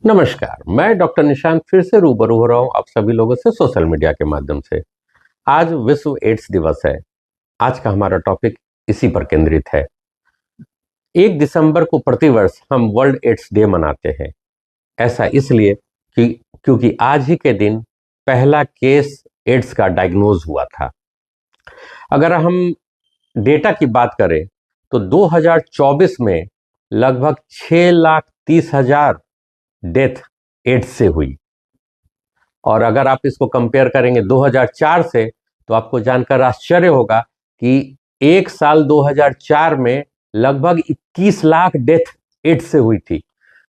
नमस्कार, मैं डॉक्टर निशांत फिर से रूबरू हो रहा हूं आप सभी लोगों से सोशल मीडिया के माध्यम से। आज विश्व एड्स दिवस है। आज का हमारा टॉपिक इसी पर केंद्रित है। 1 दिसंबर को प्रतिवर्ष हम वर्ल्ड एड्स डे मनाते हैं। ऐसा इसलिए कि क्योंकि आज ही के दिन पहला केस एड्स का डायग्नोज हुआ था। अगर हम डेटा की बात करें तो 2024 में लगभग 6,30,000 डेथ एड्स से हुई, और अगर आप इसको कंपेयर करेंगे 2004 से तो आपको जानकर आश्चर्य होगा कि एक साल 2004 में लगभग 21 लाख डेथ एड्स से हुई थी।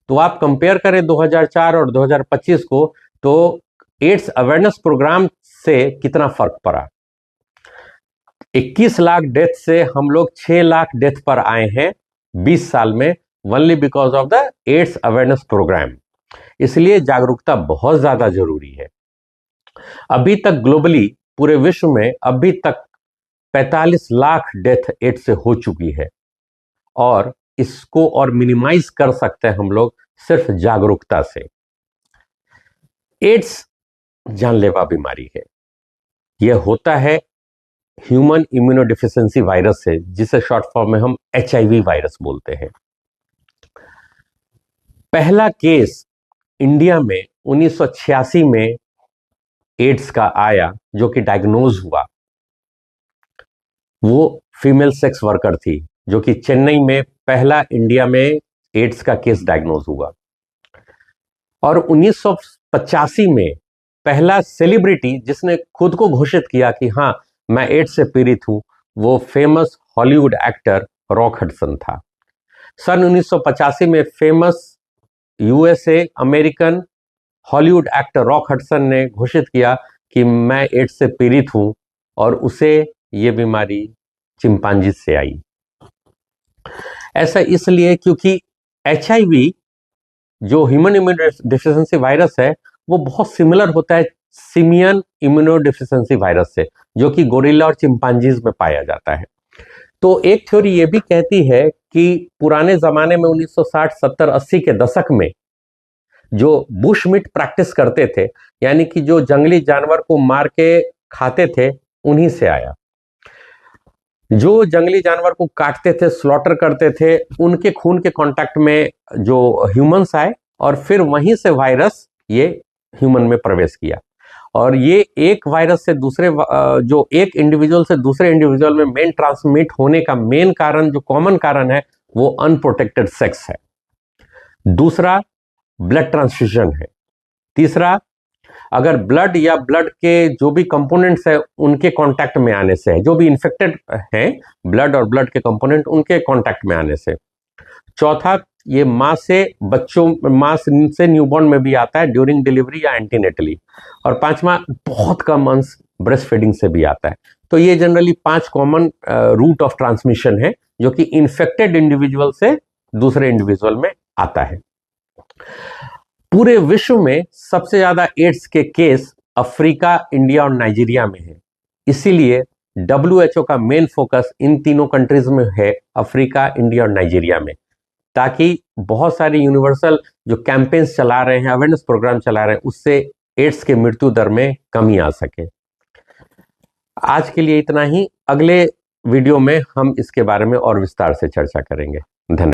तो आप कंपेयर करें 2004 और 2025 को, तो एड्स अवेयरनेस प्रोग्राम से कितना फर्क पड़ा। 21 लाख डेथ से हम लोग 6 लाख डेथ पर आए हैं 20 साल में, only because of the AIDS awareness programme. इसलिए जागरूकता बहुत ज्यादा जरूरी है। अभी तक ग्लोबली पूरे विश्व में अभी तक 45 लाख डेथ एड्स से हो चुकी है, और इसको और मिनिमाइज कर सकते हैं हम लोग सिर्फ जागरूकता से। एड्स जानलेवा बीमारी है। यह होता है ह्यूमन इम्यूनोडेफिशिएंसी वायरस से, जिसे शॉर्ट फॉर्म में हम HIV वायरस बोलते हैं। पहला केस इंडिया में 1986 में एड्स का आया, जो कि डायग्नोज हुआ। वो फीमेल सेक्स वर्कर थी, जो कि चेन्नई में पहला इंडिया में एड्स का केस डायग्नोज हुआ। और 1985 में पहला सेलिब्रिटी जिसने खुद को घोषित किया कि हाँ मैं एड्स से पीड़ित हूं, वो famous Hollywood actor rock Hudson था। सन 1985 में famous USA American Hollywood actor rock Hudson ने घोषित किया कि मैं एड्स से पीड़ित हूं, और उसे ये बीमारी चिंपांजी से आई। ऐसा इसलिए क्योंकि HIV जो ह्यूमन इम्यूनोडेफिशिएंसी वायरस है, वो बहुत सिमिलर होता है सिमियन इम्यूनोडेफिशिएंसी वायरस से, जो कि गोरिल्ला और चिंपांजीज में पाया जाता है। तो एक थ्योरी ये भी कहती है कि पुराने जमाने में 1960, 70, 80 के दशक में जो बुश मीट प्रैक्टिस करते थे, यानी कि जो जंगली जानवर को मार के खाते थे, उन्हीं से आया। जो जंगली जानवर को काटते थे, स्लॉटर करते थे, उनके खून के कांटेक्ट में जो ह्यूमंस आए, और फिर वहीं से वायरस ये ह्यूमन में प्रवेश किया। और ये एक वायरस से दूसरे, जो एक इंडिविजुअल से दूसरे इंडिविजुअल में मेन ट्रांसमिट होने का मेन कारण, जो कॉमन कारण है, वो अनप्रोटेक्टेड सेक्स है। दूसरा ब्लड ट्रांसफ्यूजन है। तीसरा, अगर ब्लड या ब्लड के जो भी कंपोनेंट्स है उनके कांटेक्ट में आने से है, जो भी इन्फेक्टेड है ब्लड और ब्लड के कंपोनेंट उनके कांटेक्ट में आने से। चौथा, ये मां से न्यूबॉर्न में भी आता है ड्यूरिंग डिलीवरी या एंटीनेटली। और पांचवा, बहुत कम अंश ब्रेस्ट फीडिंग से भी आता है। तो ये generally 5 common route of transmission है, जो कि इन्फेक्टेड इंडिविजुअल से दूसरे इंडिविजुअल में आता है। पूरे विश्व में सबसे ज्यादा एड्स के केस अफ्रीका, इंडिया और नाइजीरिया में है। इसीलिए WHO का मेन फोकस इन तीनों कंट्रीज में है, अफ्रीका, इंडिया और नाइजीरिया में, ताकि बहुत सारे यूनिवर्सल जो कैंपेन्स चला रहे हैं, अवेयरनेस प्रोग्राम चला रहे हैं, उससे एड्स के मृत्यु दर में कमी आ सके। आज के लिए इतना ही। अगले वीडियो में हम इसके बारे में और विस्तार से चर्चा करेंगे। धन्यवाद।